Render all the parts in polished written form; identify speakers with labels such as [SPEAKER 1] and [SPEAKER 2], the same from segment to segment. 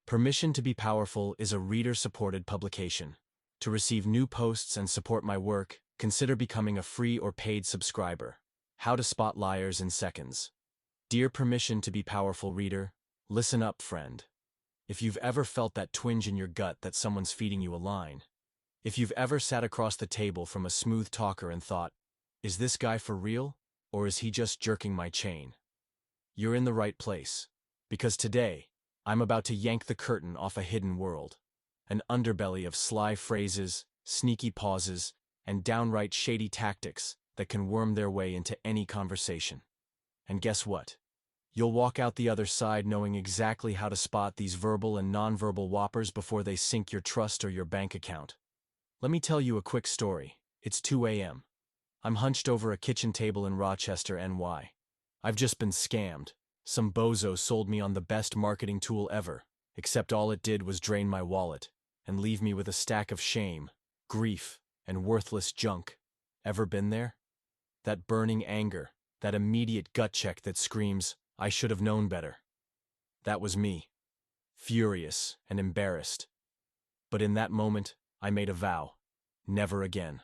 [SPEAKER 1] Permission to be Powerful is a reader-supported publication. To receive new posts and support my work, consider becoming a free or paid subscriber. How to spot liars in seconds. Dear Permission to be Powerful reader, listen up, friend. If you've ever felt that twinge in your gut that someone's feeding you a line, if you've ever sat across the table from a smooth talker and thought, is this guy for real, or is he just jerking my chain? You're in the right place. Because today, I'm about to yank the curtain off a hidden world. An underbelly of sly phrases, sneaky pauses, and downright shady tactics that can worm their way into any conversation. And guess what? You'll walk out the other side knowing exactly how to spot these verbal and nonverbal whoppers before they sink your trust or your bank account. Let me tell you a quick story. It's 2 a.m. I'm hunched over a kitchen table in Rochester, NY. I've just been scammed. Some bozo sold me on the best marketing tool ever, except all it did was drain my wallet and leave me with a stack of shame, grief, and worthless junk. Ever been there? That burning anger, that immediate gut check that screams, I should have known better. That was me, furious and embarrassed. But in that moment, I made a vow. Never again.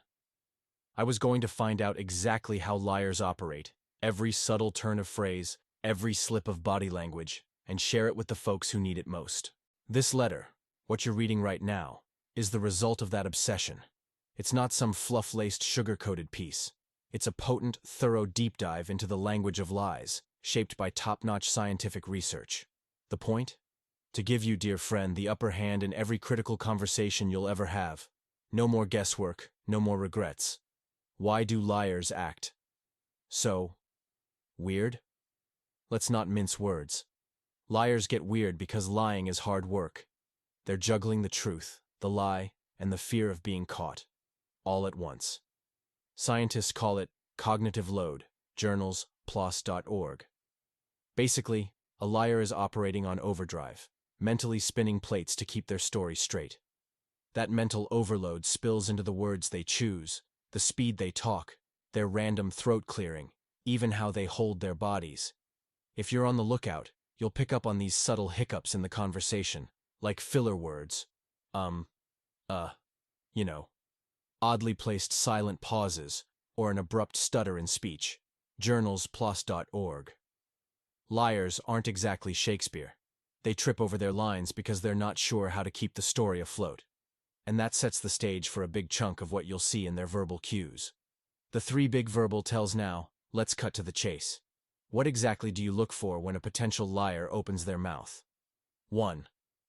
[SPEAKER 1] I was going to find out exactly how liars operate, every subtle turn of phrase, every slip of body language, and share it with the folks who need it most. This letter, what you're reading right now, is the result of that obsession. It's not some fluff-laced, sugar-coated piece. It's a potent, thorough deep dive into the language of lies, shaped by top-notch scientific research. The point? To give you, dear friend, the upper hand in every critical conversation you'll ever have. No more guesswork, no more regrets. Why do liars act so weird? Let's not mince words. Liars get weird because lying is hard work. They're juggling the truth, the lie, and the fear of being caught, all at once. Scientists call it cognitive load, journals, PLOS.org. Basically, a liar is operating on overdrive, mentally spinning plates to keep their story straight. That mental overload spills into the words they choose, the speed they talk, their random throat clearing, even how they hold their bodies. If you're on the lookout, you'll pick up on these subtle hiccups in the conversation, like filler words, oddly placed silent pauses, or an abrupt stutter in speech. Journals, PLOS.org. Liars aren't exactly Shakespeare. They trip over their lines because they're not sure how to keep the story afloat. And that sets the stage for a big chunk of what you'll see in their verbal cues. The 3 big verbal tells now. Let's cut to the chase. What exactly do you look for when a potential liar opens their mouth? 1.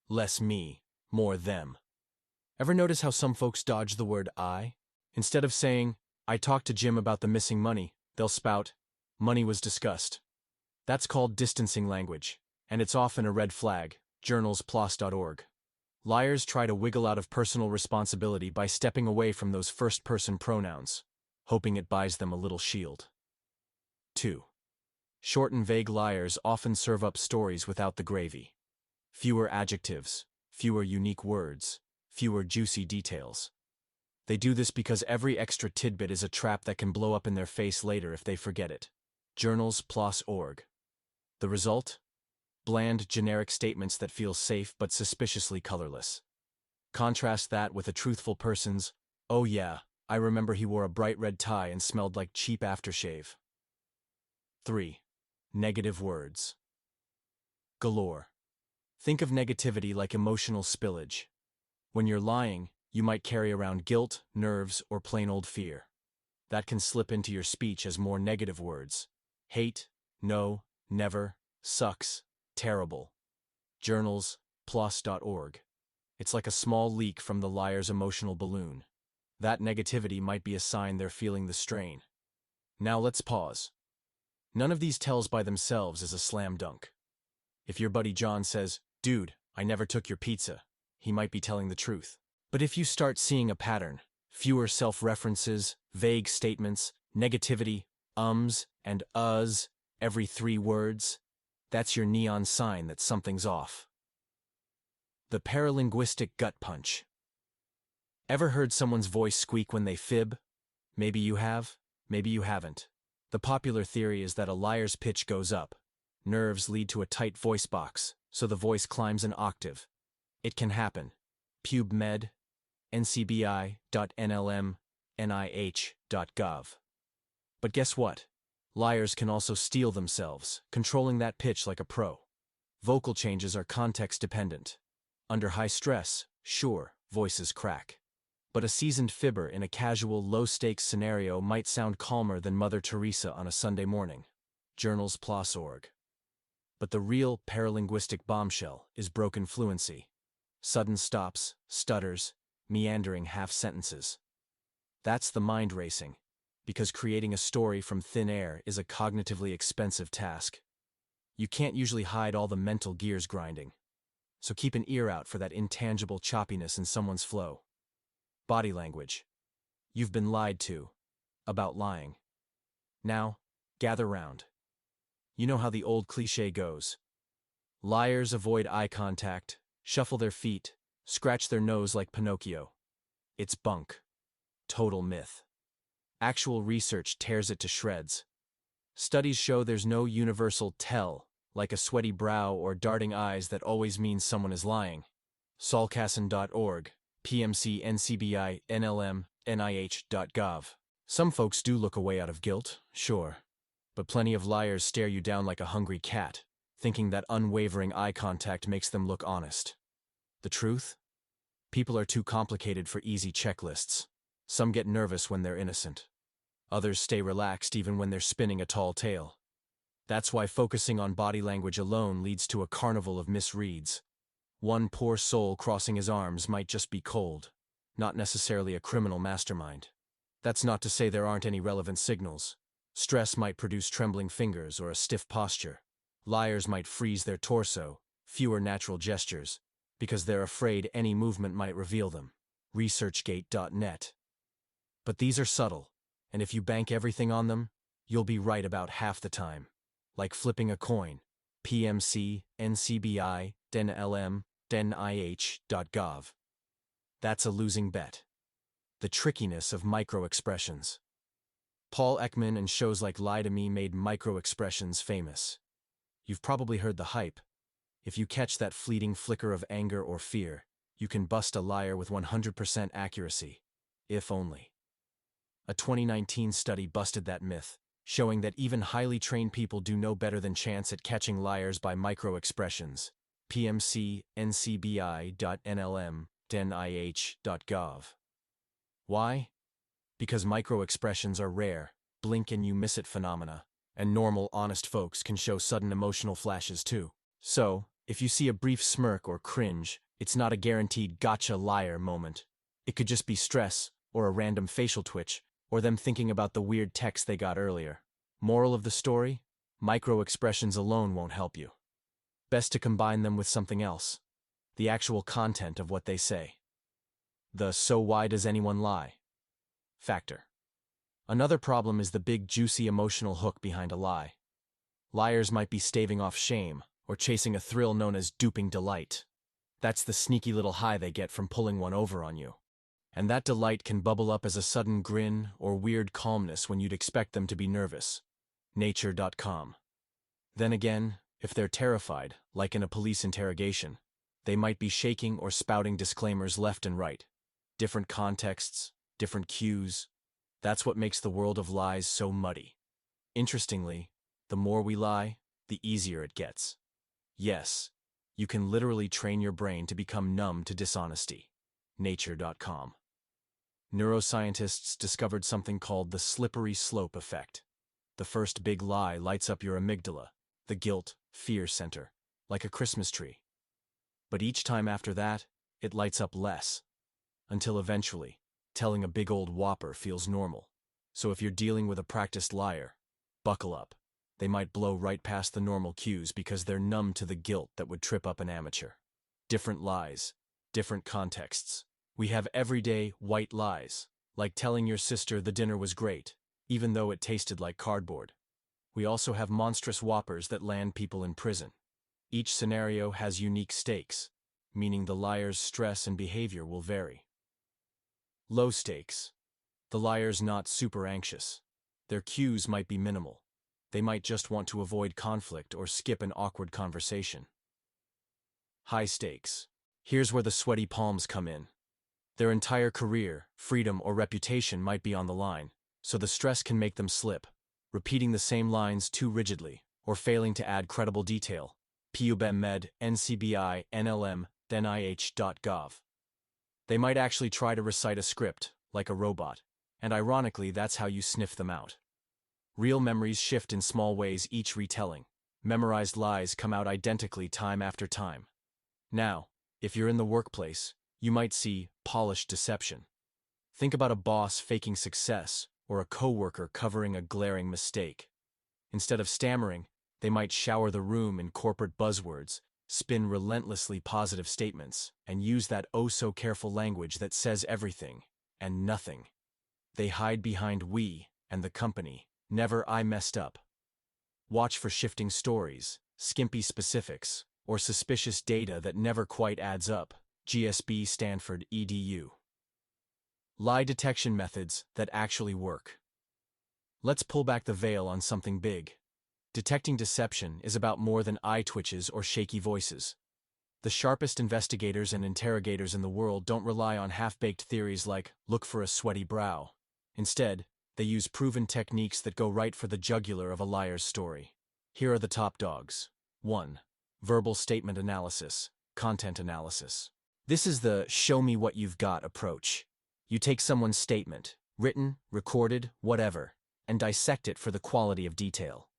[SPEAKER 1] Less me, more them. Ever notice how some folks dodge the word I? Instead of saying, I talked to Jim about the missing money, they'll spout, money was discussed. That's called distancing language, and it's often a red flag. Journals, PLOS.org. Liars try to wiggle out of personal responsibility by stepping away from those first-person pronouns, hoping it buys them a little shield. 2. Short and vague liars often serve up stories without the gravy. Fewer adjectives, fewer unique words, fewer juicy details. They do this because every extra tidbit is a trap that can blow up in their face later if they forget it. Journals, PLOS.org. The result? Bland, generic statements that feel safe but suspiciously colorless. Contrast that with a truthful person's, oh yeah, I remember he wore a bright red tie and smelled like cheap aftershave. 3. Negative words. Galore. Think of negativity like emotional spillage. When you're lying, you might carry around guilt, nerves, or plain old fear. That can slip into your speech as more negative words. Hate, no, never, sucks, terrible. Journals, PLOS.org. It's like a small leak from the liar's emotional balloon. That negativity might be a sign they're feeling the strain. Now let's pause. None of these tells by themselves is a slam dunk. If your buddy John says, dude, I never took your pizza, he might be telling the truth. But if you start seeing a pattern, fewer self-references, vague statements, negativity, ums and uhs every 3 words, that's your neon sign that something's off. The paralinguistic gut punch. Ever heard someone's voice squeak when they fib? Maybe you have, maybe you haven't. The popular theory is that a liar's pitch goes up. Nerves lead to a tight voice box, so the voice climbs an octave, It can happen. PubMed, ncbi.nlm, nih.gov. But guess what? Liars can also steel themselves, controlling that pitch like a pro. Vocal changes are context-dependent. Under high stress, sure, voices crack. But a seasoned fibber in a casual, low-stakes scenario might sound calmer than Mother Teresa on a Sunday morning. Journals +org. But the real paralinguistic bombshell is broken fluency. Sudden stops, stutters, meandering half-sentences. That's the mind racing, because creating a story from thin air is a cognitively expensive task. You can't usually hide all the mental gears grinding. So keep an ear out for that intangible choppiness in someone's flow. Body language. You've been lied to. About lying. Now, gather round. You know how the old cliché goes. Liars avoid eye contact, shuffle their feet, scratch their nose like Pinocchio. It's bunk. Total myth. Actual research tears it to shreds. Studies show there's no universal tell, like a sweaty brow or darting eyes, that always means someone is lying. Solcassin.org, PMC NCBI NLM NIH.gov. Some folks do look away out of guilt, sure, but plenty of liars stare you down like a hungry cat, thinking that unwavering eye contact makes them look honest. The truth? People are too complicated for easy checklists. Some get nervous when they're innocent. Others stay relaxed even when they're spinning a tall tale. That's why focusing on body language alone leads to a carnival of misreads. One poor soul crossing his arms might just be cold, not necessarily a criminal mastermind. That's not to say there aren't any relevant signals. Stress might produce trembling fingers or a stiff posture. Liars might freeze their torso, fewer natural gestures, because they're afraid any movement might reveal them. ResearchGate.net. But these are subtle, and if you bank everything on them, you'll be right about half the time. Like flipping a coin. PMC, NCBI, DENLM, DENIH.gov. That's a losing bet. The trickiness of micro-expressions. Paul Ekman and shows like Lie to Me made micro-expressions famous. You've probably heard the hype. If you catch that fleeting flicker of anger or fear, you can bust a liar with 100% accuracy. If only. A 2019 study busted that myth, showing that even highly trained people do no better than chance at catching liars by micro-expressions. PMC, ncbi.nlm, denih.gov. Why? Because micro-expressions are rare, blink and you miss it phenomena, and normal, honest folks can show sudden emotional flashes too. So, if you see a brief smirk or cringe, it's not a guaranteed gotcha liar moment. It could just be stress, or a random facial twitch, or them thinking about the weird text they got earlier. Moral of the story? Micro-expressions alone won't help you. Best to combine them with something else. The actual content of what they say. The "so why does anyone lie?" factor. Another problem is the big juicy emotional hook behind a lie. Liars might be staving off shame, or chasing a thrill known as duping delight. That's the sneaky little high they get from pulling one over on you. And that delight can bubble up as a sudden grin or weird calmness when you'd expect them to be nervous. Nature.com. Then again, if they're terrified, like in a police interrogation, they might be shaking or spouting disclaimers left and right. Different contexts, different cues. That's what makes the world of lies so muddy. Interestingly, the more we lie, the easier it gets. Yes, you can literally train your brain to become numb to dishonesty. Nature.com. Neuroscientists discovered something called the slippery slope effect. The first big lie lights up your amygdala, the guilt, fear center, like a Christmas tree. But each time after that, it lights up less. Until eventually, telling a big old whopper feels normal. So if you're dealing with a practiced liar, buckle up. They might blow right past the normal cues because they're numb to the guilt that would trip up an amateur. Different lies, different contexts. We have everyday white lies, like telling your sister the dinner was great, even though it tasted like cardboard. We also have monstrous whoppers that land people in prison. Each scenario has unique stakes, meaning the liar's stress and behavior will vary. Low stakes. The liar's not super anxious. Their cues might be minimal. They might just want to avoid conflict or skip an awkward conversation. High stakes. Here's where the sweaty palms come in. Their entire career, freedom, or reputation might be on the line, so the stress can make them slip, repeating the same lines too rigidly, or failing to add credible detail. PubMed, NCBI, NLM, NIH.gov. They might actually try to recite a script, like a robot, and ironically, that's how you sniff them out. Real memories shift in small ways each retelling. Memorized lies come out identically time after time. Now, if you're in the workplace, you might see polished deception. Think about a boss faking success or a coworker covering a glaring mistake. Instead of stammering, they might shower the room in corporate buzzwords, spin relentlessly positive statements, and use that oh-so-careful language that says everything and nothing. They hide behind "we" and the company, never "I messed up." Watch for shifting stories, skimpy specifics, or suspicious data that never quite adds up. GSB Stanford EDU. Lie detection methods that actually work. Let's pull back the veil on something big. Detecting deception is about more than eye twitches or shaky voices. The sharpest investigators and interrogators in the world don't rely on half-baked theories like, look for a sweaty brow. Instead, they use proven techniques that go right for the jugular of a liar's story. Here are the top dogs. 1. Verbal statement analysis, content analysis. This is the show me what you've got approach. You take someone's statement, written, recorded, whatever, and dissect it for the quality of detail.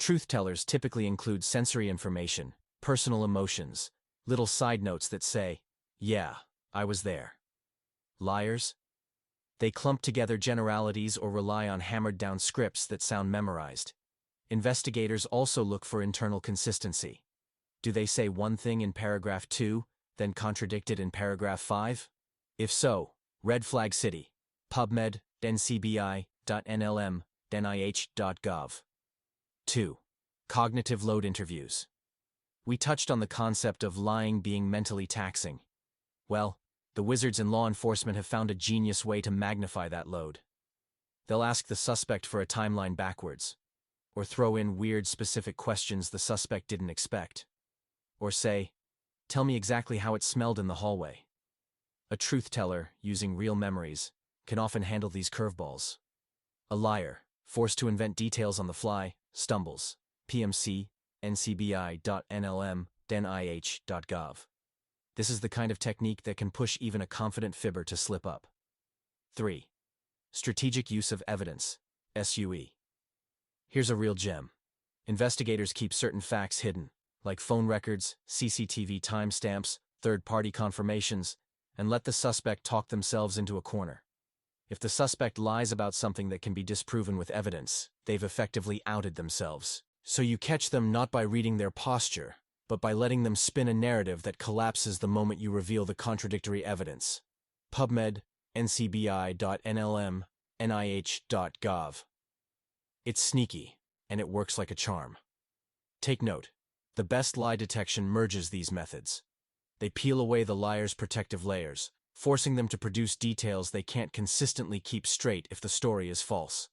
[SPEAKER 1] Truth-tellers typically include sensory information, personal emotions, little side notes that say, yeah, I was there. Liars? They clump together generalities or rely on hammered-down scripts that sound memorized. Investigators also look for internal consistency. Do they say one thing in paragraph 2, then contradict it in paragraph 5? If so, red flag city. PubMed, NCBI.NLM, NIH.gov. 2. Cognitive load interviews. We touched on the concept of lying being mentally taxing. Well, the wizards in law enforcement have found a genius way to magnify that load. They'll ask the suspect for a timeline backwards, or throw in weird specific questions the suspect didn't expect, or say, tell me exactly how it smelled in the hallway. A truth teller, using real memories, can often handle these curveballs. A liar, forced to invent details on the fly, stumbles. PMC, NCBI.NLM, NIH.gov. This is the kind of technique that can push even a confident fibber to slip up. 3. Strategic use of evidence, SUE. Here's a real gem. Investigators keep certain facts hidden, like phone records, CCTV timestamps, third-party confirmations, and let the suspect talk themselves into a corner. If the suspect lies about something that can be disproven with evidence, they've effectively outed themselves. So you catch them not by reading their posture, but by letting them spin a narrative that collapses the moment you reveal the contradictory evidence. PubMed, NCBI.NLM, NIH.gov. It's sneaky, and it works like a charm. Take note, the best lie detection merges these methods. They peel away the liar's protective layers, forcing them to produce details they can't consistently keep straight if the story is false.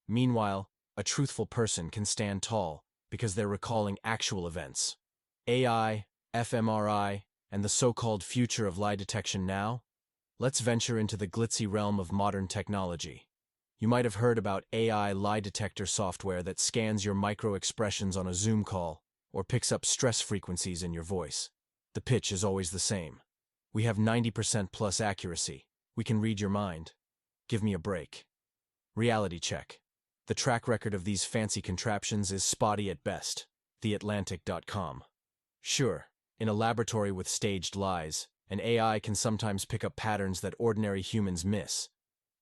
[SPEAKER 1] Meanwhile, a truthful person can stand tall because they're recalling actual events. AI, fMRI, and the so-called future of lie detection now? Let's venture into the glitzy realm of modern technology. You might have heard about AI lie detector software that scans your micro-expressions on a Zoom call or picks up stress frequencies in your voice. The pitch is always the same. We have 90% plus accuracy. We can read your mind. Give me a break. Reality check. The track record of these fancy contraptions is spotty at best. TheAtlantic.com. Sure, in a laboratory with staged lies, an AI can sometimes pick up patterns that ordinary humans miss.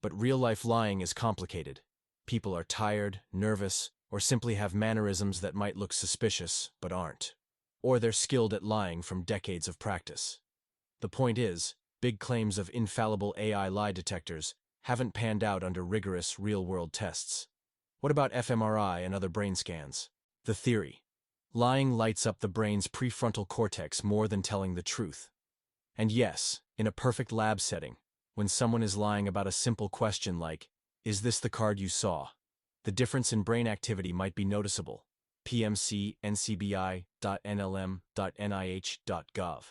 [SPEAKER 1] But real-life lying is complicated. People are tired, nervous, or simply have mannerisms that might look suspicious, but aren't. Or they're skilled at lying from decades of practice. The point is, big claims of infallible AI lie detectors haven't panned out under rigorous, real-world tests. What about fMRI and other brain scans? The theory. Lying lights up the brain's prefrontal cortex more than telling the truth. And yes, in a perfect lab setting, when someone is lying about a simple question like, is this the card you saw? The difference in brain activity might be noticeable. PMC, NCBI.NLM.NIH.gov.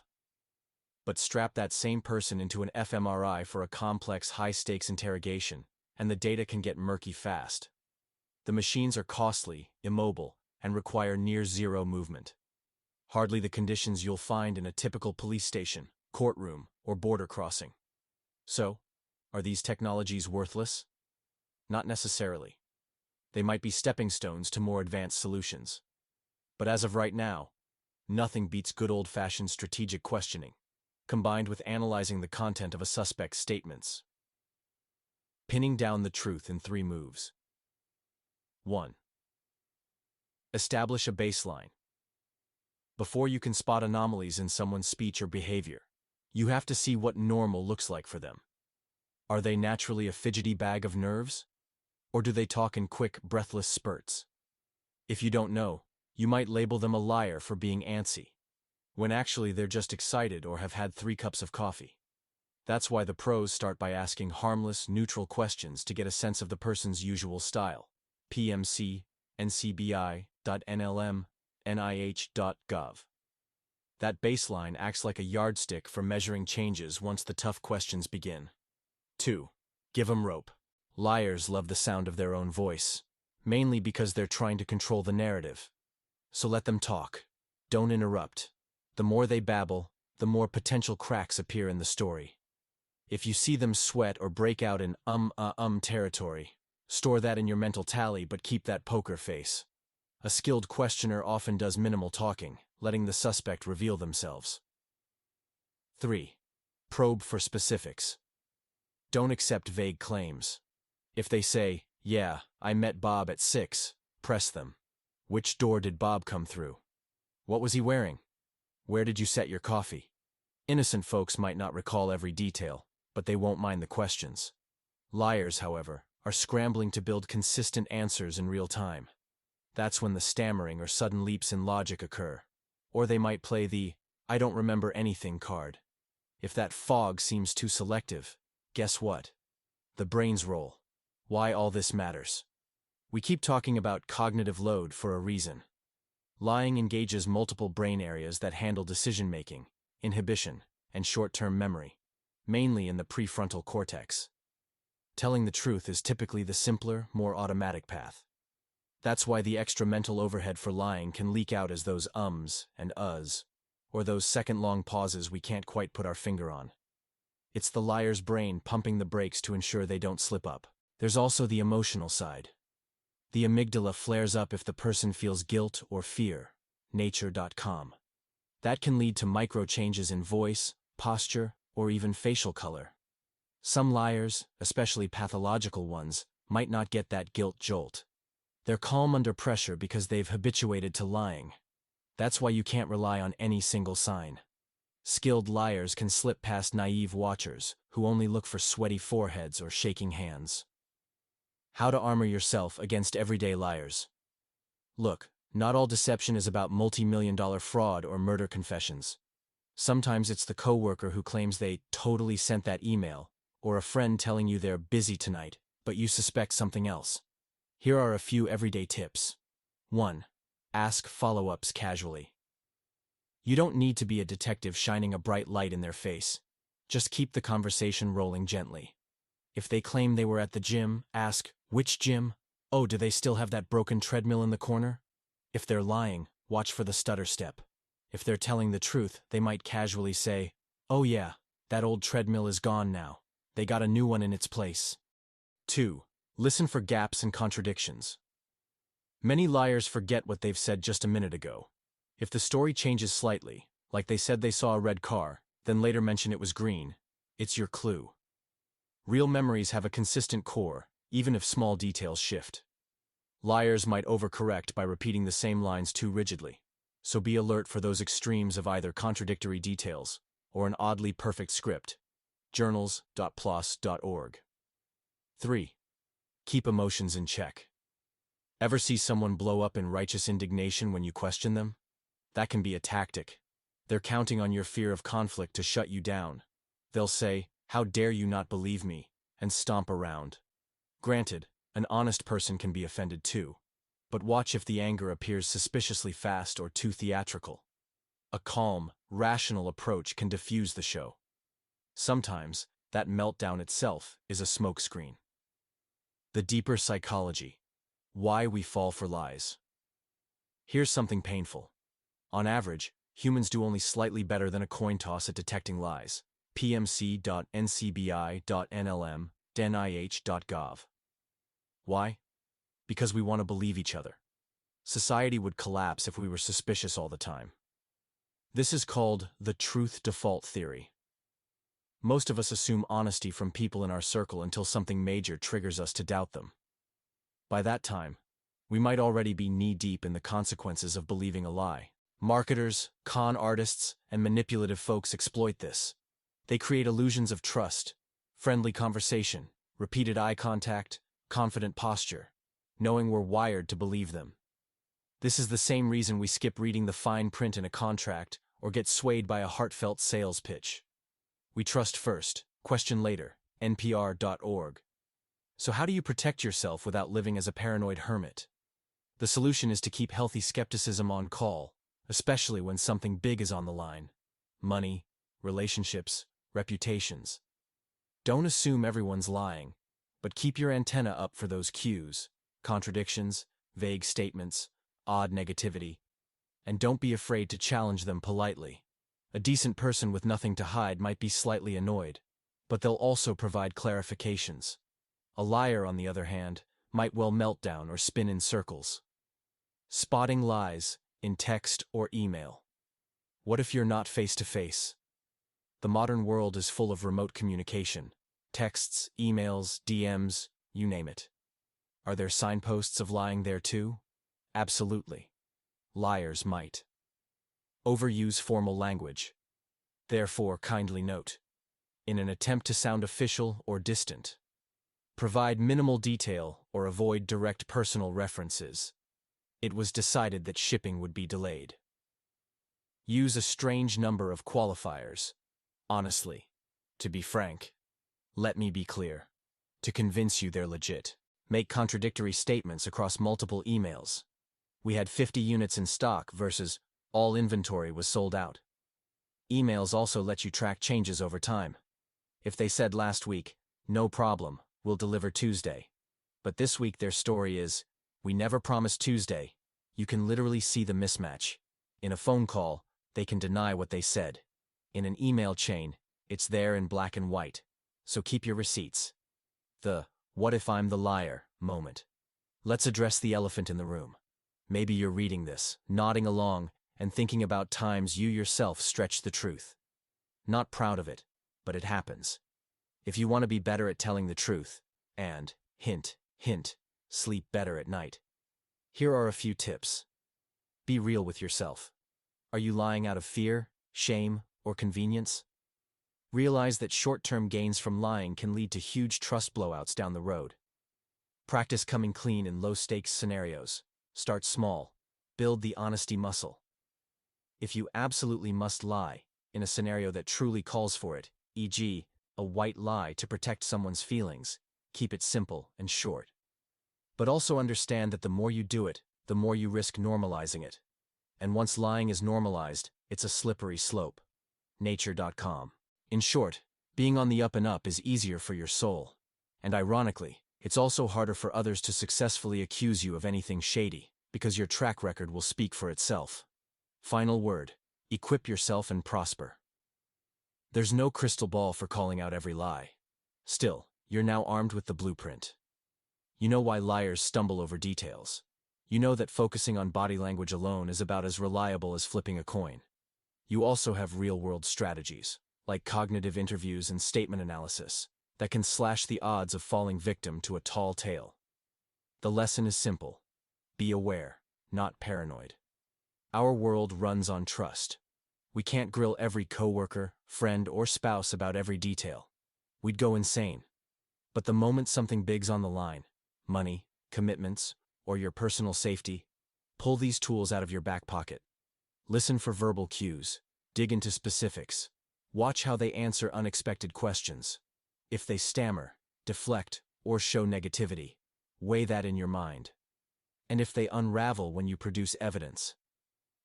[SPEAKER 1] But strap that same person into an fMRI for a complex, high-stakes interrogation, and the data can get murky fast. The machines are costly, immobile, and require near-zero movement. Hardly the conditions you'll find in a typical police station, courtroom, or border crossing. So, are these technologies worthless? Not necessarily. They might be stepping stones to more advanced solutions. But as of right now, nothing beats good old-fashioned strategic questioning, combined with analyzing the content of a suspect's statements. Pinning down the truth in 3 moves. 1. Establish a baseline. Before you can spot anomalies in someone's speech or behavior, you have to see what normal looks like for them. Are they naturally a fidgety bag of nerves? Or do they talk in quick, breathless spurts? If you don't know, you might label them a liar for being antsy, when actually they're just excited or have had 3 cups of coffee. That's why the pros start by asking harmless, neutral questions to get a sense of the person's usual style. PMC, ncbi.nlm, nih.gov. That baseline acts like a yardstick for measuring changes once the tough questions begin. 2. Give 'em rope. Liars love the sound of their own voice, mainly because they're trying to control the narrative. So let them talk. Don't interrupt. The more they babble, the more potential cracks appear in the story. If you see them sweat or break out in territory, store that in your mental tally but keep that poker face. A skilled questioner often does minimal talking, letting the suspect reveal themselves. 3. Probe for specifics. Don't accept vague claims. If they say, "Yeah, I met Bob at 6, press them. Which door did Bob come through? What was he wearing? Where did you set your coffee? Innocent folks might not recall every detail, but they won't mind the questions. Liars, however, are scrambling to build consistent answers in real time. That's when the stammering or sudden leaps in logic occur. Or they might play the "I don't remember anything" card. If that fog seems too selective, guess what? The brains roll. Why all this matters? We keep talking about cognitive load for a reason. Lying engages multiple brain areas that handle decision-making, inhibition, and short-term memory, mainly in the prefrontal cortex. Telling the truth is typically the simpler, more automatic path. That's why the extra mental overhead for lying can leak out as those ums and uhs, or those second-long pauses we can't quite put our finger on. It's the liar's brain pumping the brakes to ensure they don't slip up. There's also the emotional side. The amygdala flares up if the person feels guilt or fear, nature.com. That can lead to micro changes in voice, posture, or even facial color. Some liars, especially pathological ones, might not get that guilt jolt. They're calm under pressure because they've habituated to lying. That's why you can't rely on any single sign. Skilled liars can slip past naive watchers who only look for sweaty foreheads or shaking hands. How to armor yourself against everyday liars. Look, not all deception is about multi-million-dollar fraud or murder confessions. Sometimes it's the coworker who claims they totally sent that email, or a friend telling you they're busy tonight, but you suspect something else. Here are a few everyday tips. 1. Ask follow-ups casually. You don't need to be a detective shining a bright light in their face. Just keep the conversation rolling gently. If they claim they were at the gym, ask, "Which gym? Oh, do they still have that broken treadmill in the corner?" If they're lying, watch for the stutter step. If they're telling the truth, they might casually say, "Oh yeah, that old treadmill is gone now. They got a new one in its place." 2. Listen for gaps and contradictions. Many liars forget what they've said just a minute ago. If the story changes slightly, like they said they saw a red car, then later mention it was green, it's your clue. Real memories have a consistent core, even if small details shift. Liars might overcorrect by repeating the same lines too rigidly, so be alert for those extremes of either contradictory details or an oddly perfect script. journals.plos.org. 3. Keep emotions in check. Ever see someone blow up in righteous indignation when you question them? That can be a tactic. They're counting on your fear of conflict to shut you down. They'll say, "How dare you not believe me," and stomp around. Granted, an honest person can be offended too, but watch if the anger appears suspiciously fast or too theatrical. A calm, rational approach can diffuse the show. Sometimes, that meltdown itself is a smokescreen. The deeper psychology. Why we fall for lies. Here's something painful. On average, humans do only slightly better than a coin toss at detecting lies. pmc.ncbi.nlm.nih.gov. Why? Because we want to believe each other. Society would collapse if we were suspicious all the time. This is called the truth default theory. Most of us assume honesty from people in our circle until something major triggers us to doubt them. By that time, we might already be knee-deep in the consequences of believing a lie. Marketers, con artists, and manipulative folks exploit this. They create illusions of trust, friendly conversation, repeated eye contact, confident posture, knowing we're wired to believe them. This is the same reason we skip reading the fine print in a contract or get swayed by a heartfelt sales pitch. We trust first, question later, npr.org. So how do you protect yourself without living as a paranoid hermit? The solution is to keep healthy skepticism on call, especially when something big is on the line. Money, relationships, reputations. Don't assume everyone's lying, but keep your antenna up for those cues, contradictions, vague statements, odd negativity, and don't be afraid to challenge them politely. A decent person with nothing to hide might be slightly annoyed, but they'll also provide clarifications. A liar, on the other hand, might well melt down or spin in circles. Spotting lies, in text or email. What if you're not face-to-face? The modern world is full of remote communication. Texts, emails, DMs, you name it. Are there signposts of lying there too? Absolutely. Liars might overuse formal language. Therefore, kindly note, in an attempt to sound official or distant, provide minimal detail or avoid direct personal references. It was decided that shipping would be delayed. Use a strange number of qualifiers. Honestly, to be frank, let me be clear. To convince you they're legit, make contradictory statements across multiple emails. We had 50 units in stock versus all inventory was sold out. Emails also let you track changes over time. If they said last week, no problem, we'll deliver Tuesday. But this week their story is, we never promised Tuesday. You can literally see the mismatch. In a phone call, they can deny what they said. In an email chain, it's there in black and white. So keep your receipts. The, what if I'm the liar, moment. Let's address the elephant in the room. Maybe you're reading this, nodding along, and thinking about times you yourself stretched the truth. Not proud of it, but it happens. If you want to be better at telling the truth, and, hint, hint, sleep better at night, here are a few tips. Be real with yourself. Are you lying out of fear, shame, or convenience? Realize that short-term gains from lying can lead to huge trust blowouts down the road. Practice coming clean in low-stakes scenarios. Start small. Build the honesty muscle. If you absolutely must lie, in a scenario that truly calls for it, e.g., a white lie to protect someone's feelings, keep it simple and short. But also understand that the more you do it, the more you risk normalizing it. And once lying is normalized, it's a slippery slope. Nature.com. In short, being on the up and up is easier for your soul. And ironically, it's also harder for others to successfully accuse you of anything shady, because your track record will speak for itself. Final word, equip yourself and prosper. There's no crystal ball for calling out every lie. Still, you're now armed with the blueprint. You know why liars stumble over details. You know that focusing on body language alone is about as reliable as flipping a coin. You also have real-world strategies, like cognitive interviews and statement analysis, that can slash the odds of falling victim to a tall tale. The lesson is simple. Be aware, not paranoid. Our world runs on trust. We can't grill every coworker, friend, or spouse about every detail. We'd go insane. But the moment something big's on the line, money, commitments, or your personal safety, pull these tools out of your back pocket. Listen for verbal cues. Dig into specifics. Watch how they answer unexpected questions. If they stammer, deflect, or show negativity, weigh that in your mind. And if they unravel when you produce evidence,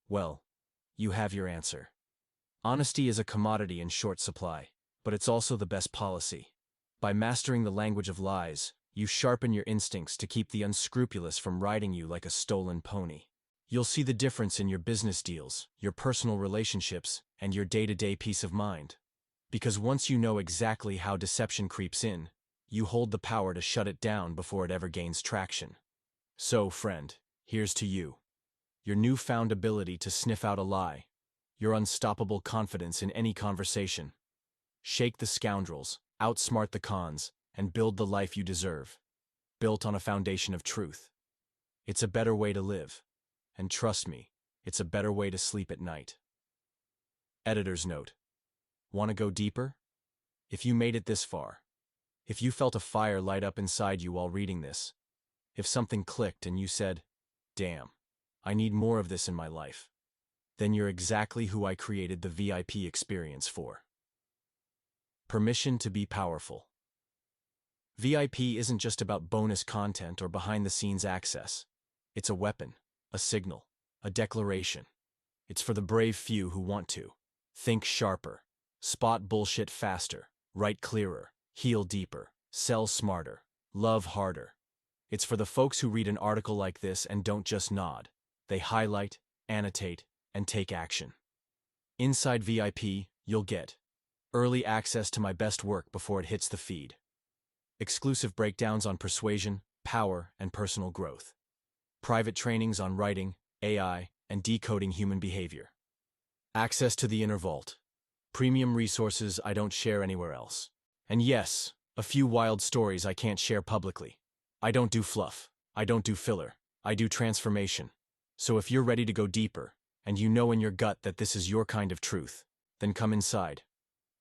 [SPEAKER 1] well, you have your answer. Honesty is a commodity in short supply, but it's also the best policy. By mastering the language of lies, you sharpen your instincts to keep the unscrupulous from riding you like a stolen pony. You'll see the difference in your business deals, your personal relationships, and your day-to-day peace of mind. Because once you know exactly how deception creeps in, you hold the power to shut it down before it ever gains traction. So, friend, here's to you. Your newfound ability to sniff out a lie, your unstoppable confidence in any conversation. Shake the scoundrels, outsmart the cons, and build the life you deserve, built on a foundation of truth. It's a better way to live, and trust me, it's a better way to sleep at night. Editor's note. Want to go deeper? If you made it this far, if you felt a fire light up inside you while reading this, if something clicked and you said, "Damn, I need more of this in my life," then you're exactly who I created the VIP experience for. Permission to be powerful. VIP isn't just about bonus content or behind-the-scenes access. It's a weapon, a signal, a declaration. It's for the brave few who want to think sharper, spot bullshit faster, write clearer, heal deeper, sell smarter, love harder. It's for the folks who read an article like this and don't just nod. They highlight, annotate, and take action. Inside VIP, you'll get early access to my best work before it hits the feed, exclusive breakdowns on persuasion, power, and personal growth, private trainings on writing, AI, and decoding human behavior, access to the inner vault, premium resources I don't share anywhere else, and yes, a few wild stories I can't share publicly. I don't do fluff, I don't do filler, I do transformation. So if you're ready to go deeper, and you know in your gut that this is your kind of truth, then come inside.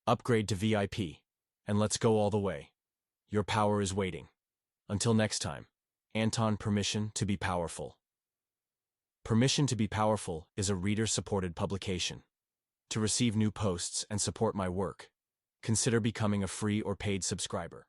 [SPEAKER 1] Upgrade to VIP, and let's go all the way. Your power is waiting. Until next time, Anton. Permission to be powerful. Permission to be Powerful is a reader-supported publication. To receive new posts and support my work, consider becoming a free or paid subscriber.